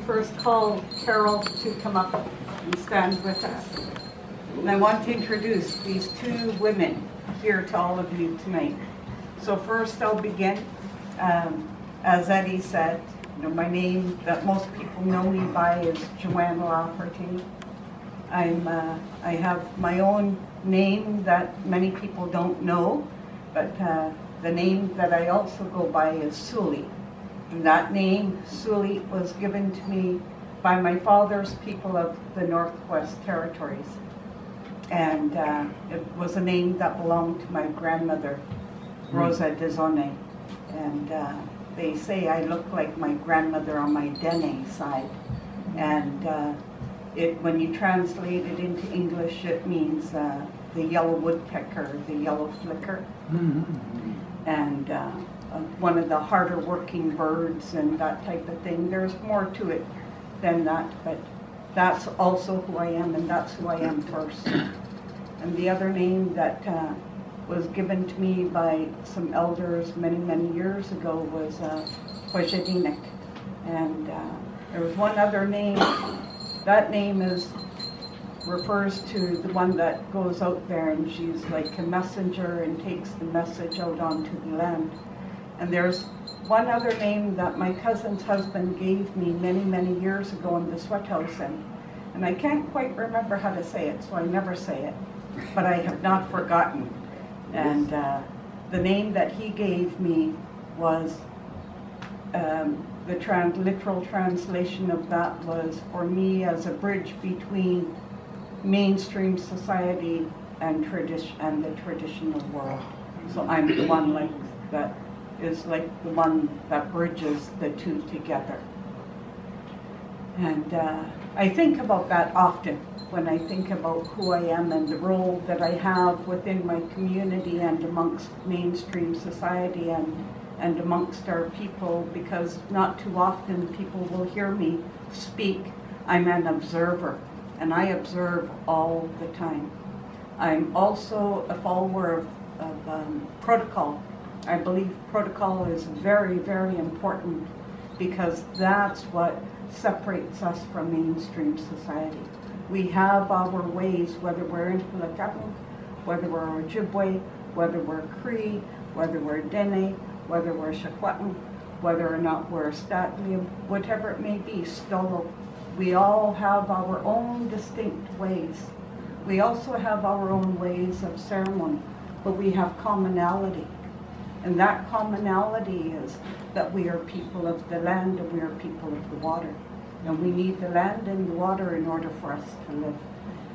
first call Carol to come up and stand with us. And I want to introduce these two women here to all of you tonight. So first I'll begin. As Eddie said, my name that most people know me by is Joanne Lafferty. I have my own name that many people don't know, but the name that I also go by is Sully. And that name, Sully, was given to me by my father's people of the Northwest Territories. And it was a name that belonged to my grandmother, Rosa Dezone. And they say I look like my grandmother on my Dene side. And when you translate it into English, it means the yellow woodpecker, the yellow flicker. And one of the harder working birds and that type of thing. There's more to it than that, but that's also who I am, and that's who I am first. And the other name that was given to me by some elders many, many years ago was Hojedinek. And there was one other name. That name refers to the one that goes out there, and she's like a messenger and takes the message out onto the land. And there's one other name that my cousin's husband gave me many, many years ago in the sweat house, and I can't quite remember how to say it, so I never say it, but I have not forgotten. And the name that he gave me was, the literal translation of that was for me as a bridge between mainstream society and the traditional world. So I'm the one like that is like the one that bridges the two together. And I think about that often when I think about who I am and the role that I have within my community and amongst mainstream society and amongst our people, because not too often people will hear me speak. I'm an observer, and I observe all the time. I'm also a follower of protocol. I believe protocol is very, very important because that's what separates us from mainstream society. We have our ways, whether we're in Pulakapu, whether we're Ojibwe, whether we're Cree, whether we're Dene, whether we're Shakwatan, whether or not we're Statlium, whatever it may be, Stolo. We all have our own distinct ways. We also have our own ways of ceremony, but we have commonality. And that commonality is that we are people of the land and we are people of the water. And we need the land and the water in order for us to live,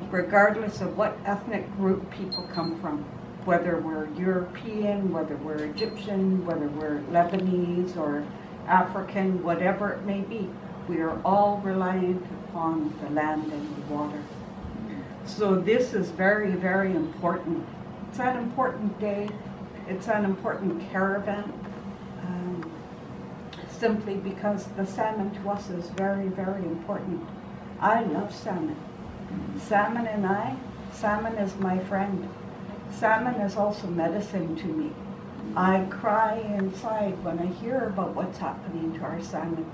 regardless of what ethnic group people come from, whether we're European, whether we're Egyptian, whether we're Lebanese or African, whatever it may be. We are all reliant upon the land and the water. So this is very, very important. It's an important day. It's an important caravan, simply because the salmon to us is very, very important. I love salmon. Salmon is my friend. Salmon is also medicine to me. I cry inside when I hear about what's happening to our salmon.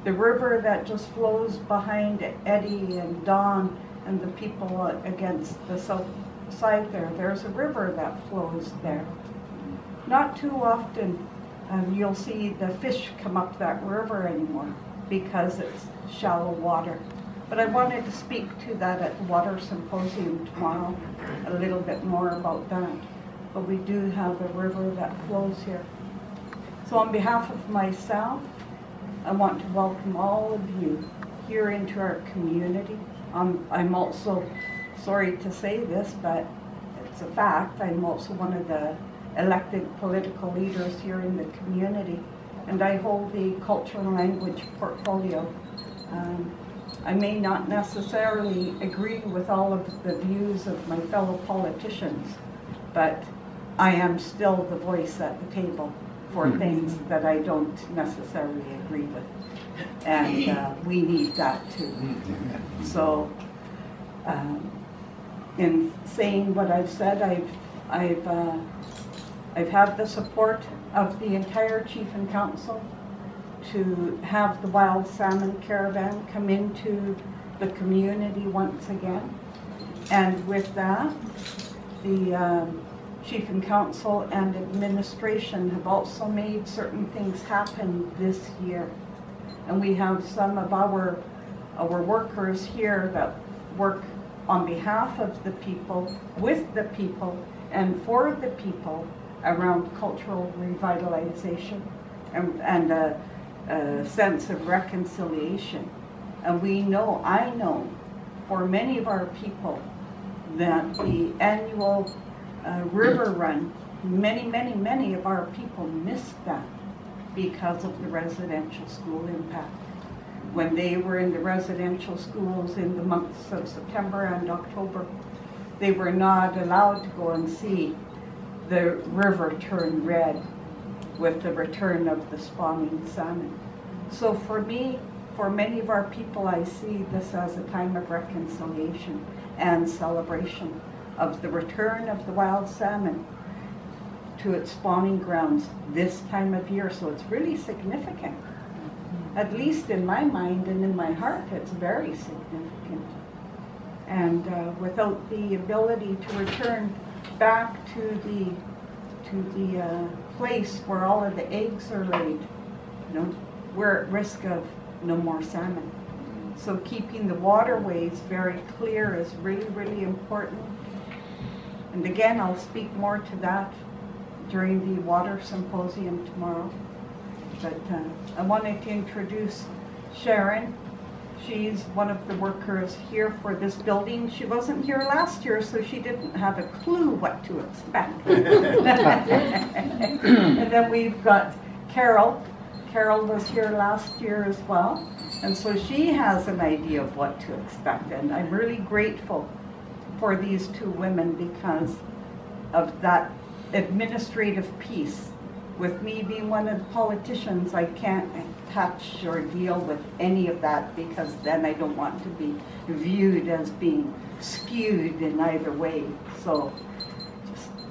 The river that just flows behind Eddie and Don and the people against the south side there, there's a river that flows there. Not too often you'll see the fish come up that river anymore because it's shallow water. But I wanted to speak to that at the Water Symposium tomorrow, a little bit more about that. But we do have a river that flows here. So on behalf of myself, I want to welcome all of you here into our community. I'm also, sorry to say this, but it's a fact, I'm also one of the elected political leaders here in the community, and I hold the cultural and language portfolio. I may not necessarily agree with all of the views of my fellow politicians, but I am still the voice at the table for things that I don't necessarily agree with. And we need that too. So in saying what I've said, I've had the support of the entire Chief and Council, to have the Wild Salmon Caravan come into the community once again. And with that, the Chief and Council and administration have also made certain things happen this year. And we have some of our workers here that work on behalf of the people, with the people, and for the people around cultural revitalization and a sense of reconciliation. And we know, I know, for many of our people, that the annual river run, many of our people missed that because of the residential school impact. When they were in the residential schools in the months of September and October, they were not allowed to go and see the river turn red with the return of the spawning salmon. So for me, for many of our people, I see this as a time of reconciliation and celebration of the return of the wild salmon to its spawning grounds this time of year. So it's really significant. At least in my mind and in my heart, it's very significant. And without the ability to return back to the place where all of the eggs are laid, you know, we're at risk of no more salmon. So keeping the waterways very clear is really, really important. And again, I'll speak more to that during the water symposium tomorrow. But I wanted to introduce Sharon. She's one of the workers here for this building. She wasn't here last year, so she didn't have a clue what to expect. And then we've got Carol. Carol was here last year as well. And so she has an idea of what to expect. And I'm really grateful for these two women because of that administrative piece. With me being one of the politicians, I can't touch or deal with any of that because then I don't want to be viewed as being skewed in either way. So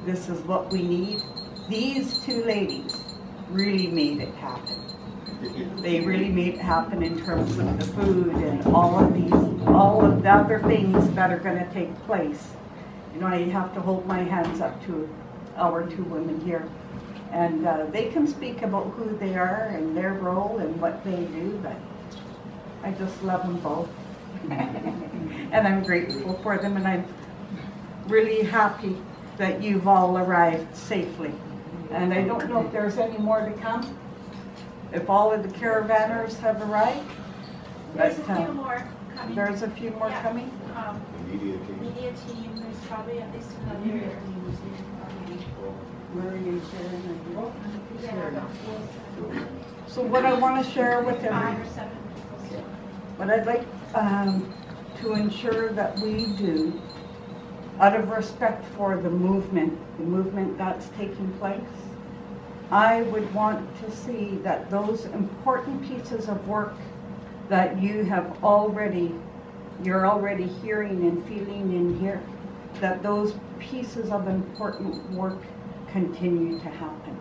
this is what we need. These two ladies really made it happen. They really made it happen in terms of the food and all of the other things that are going to take place. You know, I have to hold my hands up to our two women here. And they can speak about who they are and their role and what they do, but I just love them both. And I'm grateful for them, and I'm really happy that you've all arrived safely. And I don't know if there's any more to come, if all of the caravanners have arrived. There's a few more coming. There's a few more coming? Media team, there's probably at least another. So what I want to share with 5 everyone, or 7 people. what I'd like to ensure that we do, out of respect for the movement that's taking place, I would want to see that those important pieces of work that you're already hearing and feeling in here, that those pieces of important work continue to happen.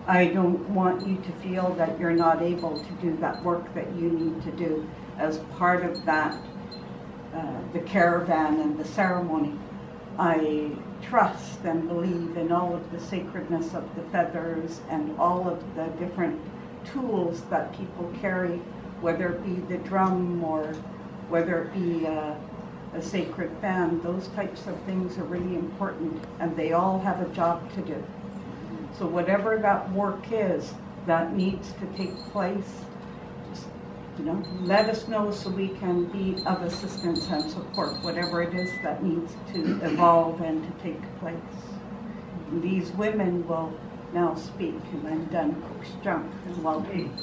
I don't want you to feel that you're not able to do that work that you need to do as part of that, the caravan and the ceremony. I trust and believe in all of the sacredness of the feathers and all of the different tools that people carry, whether it be the drum or whether it be a sacred fan. Those types of things are really important, and they all have a job to do. So whatever that work is that needs to take place, just, you know, let us know so we can be of assistance and support whatever it is that needs to evolve and to take place. And these women will now speak, and I'm done. Coach Jump and welcome.